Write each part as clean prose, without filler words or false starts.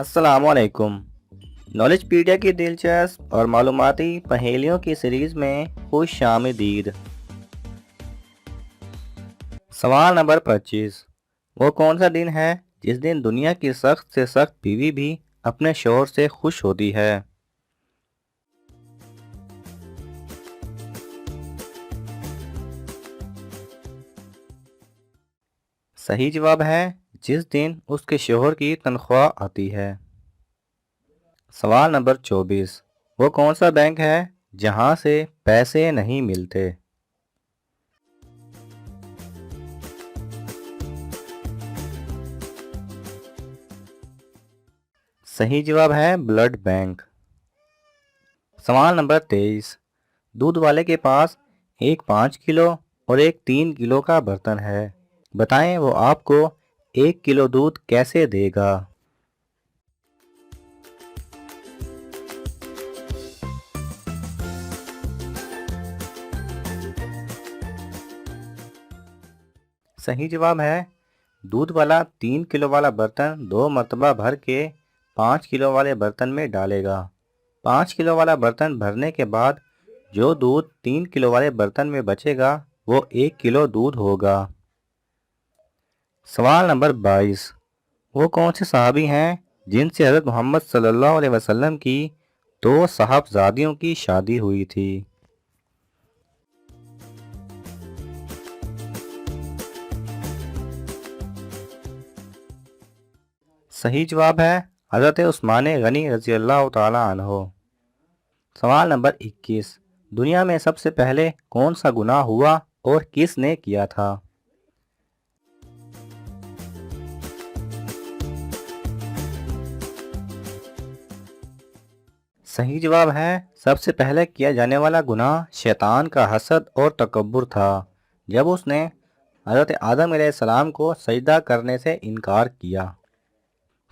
अस्सलाम वालेकुम। नॉलेज पीडिया की दिलचस्प और मालूमाती पहेलियों की सीरीज में खुश आमदीद। सवाल नंबर 25। वो कौन सा दिन है जिस दिन दुनिया की सख्त से सख्त बीवी भी अपने शौहर से खुश होती है? सही जवाब है जिस दिन उसके शौहर की तनख्वाह आती है। सवाल नंबर 24। वो कौन सा बैंक है जहां से पैसे नहीं मिलते? सही जवाब है ब्लड बैंक। सवाल नंबर 23। दूध वाले के पास एक 5 किलो और एक 3 किलो का बर्तन है। बताएं वो आपको 1 किलो दूध कैसे देगा? सही जवाब है दूध वाला 3 किलो वाला बर्तन 2 मरतबा भर के 5 किलो वाले बर्तन में डालेगा। 5 किलो वाला बर्तन भरने के बाद जो दूध 3 किलो वाले बर्तन में बचेगा वो 1 किलो दूध होगा। सवाल नंबर 22। वो कौन से सहाबी हैं जिनसे हज़रत मोहम्मद सल्लल्लाहु अलैहि वसल्लम की 2 साहबजादियों की शादी हुई थी? सही जवाब है हज़रत उस्मान गनी रज़ी अल्लाह ताला अन्हो। सवाल नंबर 21। दुनिया में सबसे पहले कौन सा गुनाह हुआ और किसने किया था? सही जवाब है सबसे पहले किया जाने वाला गुनाह शैतान का हसद और तकब्बुर था, जब उसने हज़रत आदम अलैहिस्सलाम को सजदा करने से इनकार किया।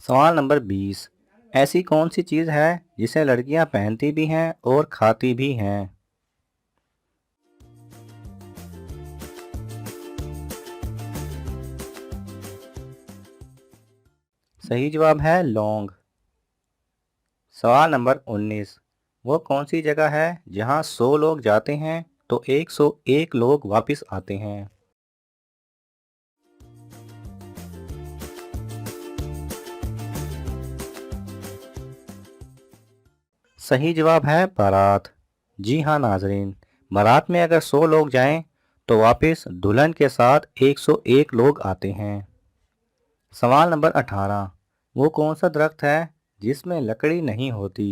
सवाल नंबर 20। ऐसी कौन सी चीज़ है जिसे लड़कियां पहनती भी हैं और खाती भी हैं? सही जवाब है लौंग। सवाल नंबर 19। वो कौन सी जगह है जहां 100 लोग जाते हैं तो 101 लोग वापस आते हैं? सही जवाब है बारात। जी हाँ नाजरीन, बारात में अगर 100 लोग जाएं तो वापस दुल्हन के साथ 101 लोग आते हैं। सवाल नंबर 18। वो कौन सा दरख्त है जिसमें लकड़ी नहीं होती?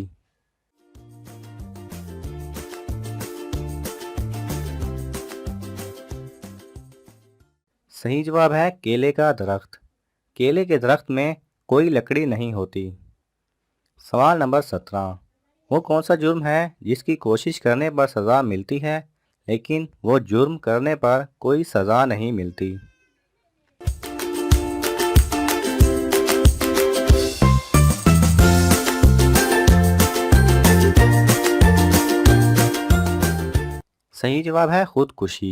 सही जवाब है केले का दरख्त। केले के दरख्त में कोई लकड़ी नहीं होती। सवाल नंबर 17। वो कौन सा जुर्म है जिसकी कोशिश करने पर सज़ा मिलती है लेकिन वो जुर्म करने पर कोई सज़ा नहीं मिलती? सही जवाब है खुदकुशी।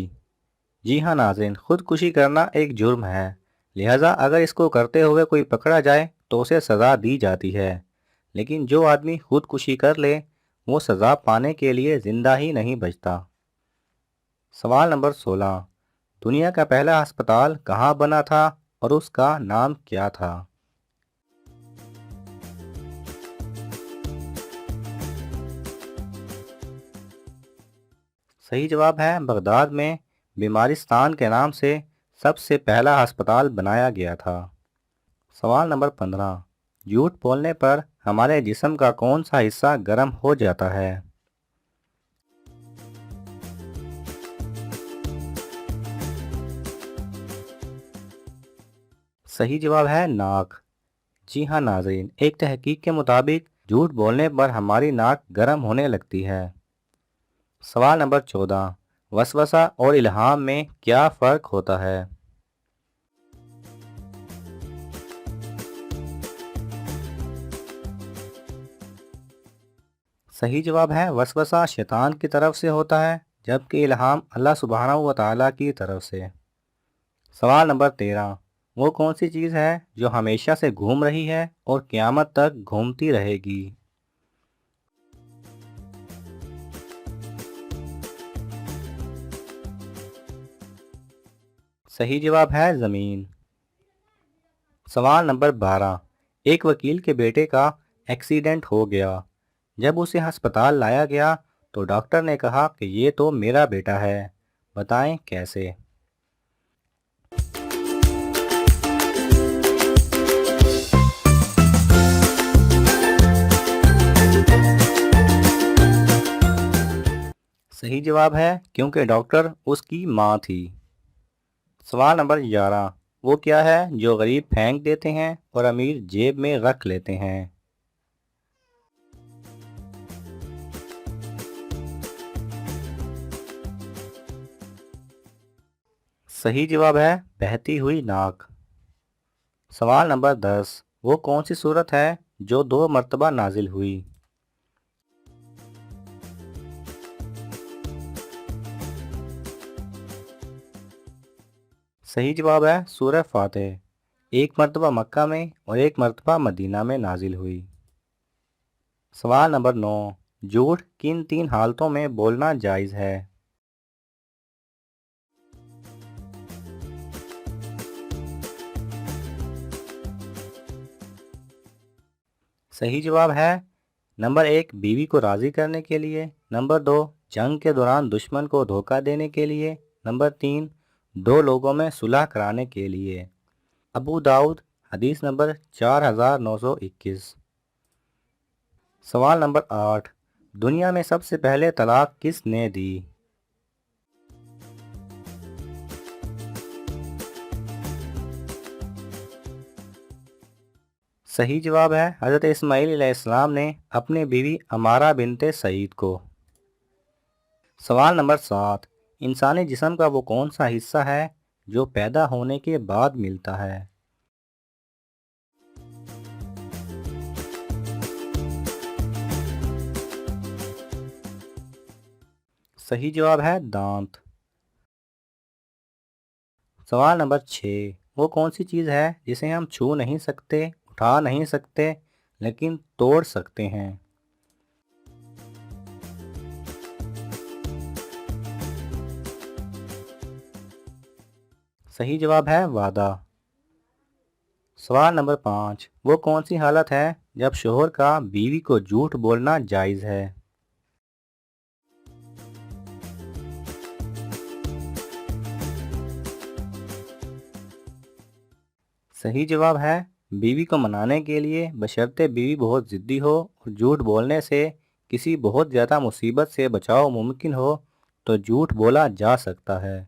जी हाँ नाज़रीन, खुदकुशी करना एक जुर्म है, लिहाजा अगर इसको करते हुए कोई पकड़ा जाए तो उसे सज़ा दी जाती है, लेकिन जो आदमी खुदकुशी कर ले वो सज़ा पाने के लिए ज़िंदा ही नहीं बचता। सवाल नंबर 16। दुनिया का पहला अस्पताल कहाँ बना था और उसका नाम क्या था? सही जवाब है बगदाद में बीमारिस्तान के नाम से सबसे पहला अस्पताल बनाया गया था। सवाल नंबर 15। झूठ बोलने पर हमारे जिस्म का कौन सा हिस्सा गर्म हो जाता है? सही जवाब है नाक। जी हाँ नाज़रीन, एक तहकीक के मुताबिक झूठ बोलने पर हमारी नाक गर्म होने लगती है। सवाल नंबर 14। वसवसा और इल्हाम में क्या फ़र्क होता है? सही जवाब है वसवसा शैतान की तरफ से होता है, जबकि इल्हाम अल्लाह सुब्हानहू व तआला की तरफ से। सवाल नंबर 13। وہ کون سی چیز ہے جو ہمیشہ سے گھوم رہی ہے اور قیامت تک گھومتی رہے گی؟ صحیح جواب ہے زمین۔ سوال نمبر 12۔ ایک وکیل کے بیٹے کا ایکسیڈنٹ ہو گیا۔ جب اسے ہسپتال لایا گیا تو ڈاکٹر نے کہا کہ یہ تو میرا بیٹا ہے، بتائیں کیسے؟ صحیح جواب ہے کیونکہ ڈاکٹر اس کی ماں تھی۔ سوال نمبر 11۔ وہ کیا ہے جو غریب پھینک دیتے ہیں اور امیر جیب میں رکھ لیتے ہیں؟ صحیح جواب ہے بہتی ہوئی ناک۔ سوال نمبر 10۔ وہ کون سی صورت ہے جو 2 مرتبہ نازل ہوئی؟ صحیح جواب ہے سورہ فاتح۔ 1 مرتبہ مکہ میں اور 1 مرتبہ مدینہ میں نازل ہوئی۔ سوال نمبر 9۔ جھوٹ کن 3 حالتوں میں بولنا جائز ہے؟ صحیح جواب ہے نمبر 1 بیوی کو راضی کرنے کے لیے، نمبر 2 جنگ کے دوران دشمن کو دھوکہ دینے کے لیے، نمبر 3 2 لوگوں میں صلح کرانے کے لیے۔ ابو داؤد حدیث نمبر 4921۔ سوال نمبر 8۔ دنیا میں سب سے پہلے طلاق کس نے دی؟ صحیح جواب ہے حضرت اسماعیل علیہ السلام نے اپنی بیوی امارہ بنت سعید کو۔ سوال نمبر 7۔ انسانی جسم کا وہ کون سا حصہ ہے جو پیدا ہونے کے بعد ملتا ہے؟ صحیح جواب ہے دانت۔ سوال نمبر 6۔ وہ کون سی چیز ہے جسے ہم چھو نہیں سکتے، اٹھا نہیں سکتے، لیکن توڑ سکتے ہیں؟ صحیح جواب ہے وعدہ۔ سوال نمبر 5۔ وہ کون سی حالت ہے جب شوہر کا بیوی کو جھوٹ بولنا جائز ہے؟ صحیح جواب ہے بیوی کو منانے کے لیے، بشرطے بیوی بہت ضدی ہو اور جھوٹ بولنے سے کسی بہت زیادہ مصیبت سے بچاؤ ممکن ہو تو جھوٹ بولا جا سکتا ہے۔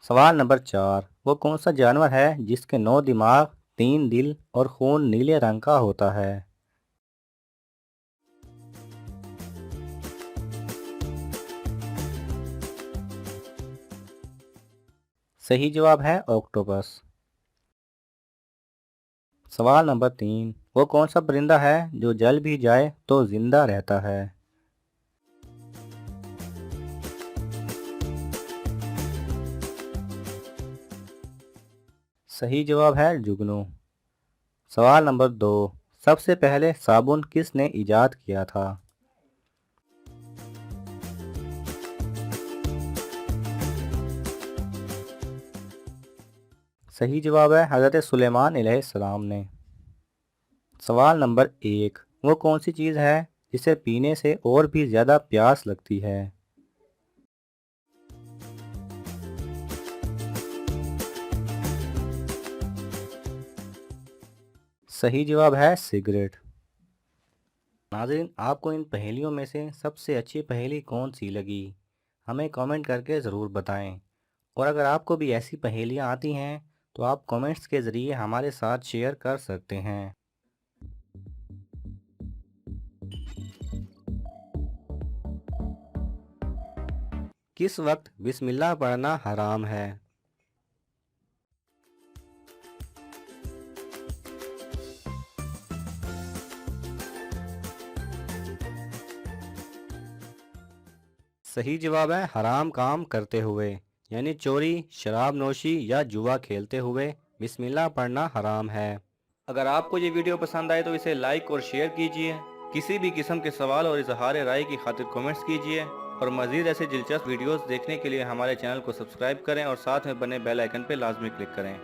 سوال نمبر 4۔ وہ کون سا جانور ہے جس کے 9 دماغ، 3 دل اور خون نیلے رنگ کا ہوتا ہے؟ صحیح جواب ہے آکٹوپس۔ سوال نمبر 3۔ وہ کون سا پرندہ ہے جو جل بھی جائے تو زندہ رہتا ہے؟ صحیح جواب ہے جگنو۔ سوال نمبر 2۔ سب سے پہلے صابن کس نے ایجاد کیا تھا؟ صحیح جواب ہے حضرت سلیمان علیہ السلام نے۔ سوال نمبر 1۔ وہ کون سی چیز ہے جسے پینے سے اور بھی زیادہ پیاس لگتی ہے؟ صحیح جواب ہے سگریٹ۔ ناظرین، آپ کو ان پہیلیوں میں سے سب سے اچھی پہیلی کون سی لگی؟ ہمیں کامنٹ کر کے ضرور بتائیں، اور اگر آپ کو بھی ایسی پہیلیاں آتی ہیں تو آپ کامنٹس کے ذریعے ہمارے ساتھ شیئر کر سکتے ہیں۔ کس وقت بسم اللہ پڑھنا حرام ہے؟ صحیح جواب ہے حرام کام کرتے ہوئے، یعنی چوری، شراب نوشی یا جوا کھیلتے ہوئے بسم اللہ پڑھنا حرام ہے۔ اگر آپ کو یہ ویڈیو پسند آئے تو اسے لائک اور شیئر کیجئے، کسی بھی قسم کے سوال اور اظہار رائے کی خاطر کومنٹس کیجئے، اور مزید ایسے دلچسپ ویڈیوز دیکھنے کے لیے ہمارے چینل کو سبسکرائب کریں اور ساتھ میں بنے بیل آئیکن پہ لازمی کلک کریں۔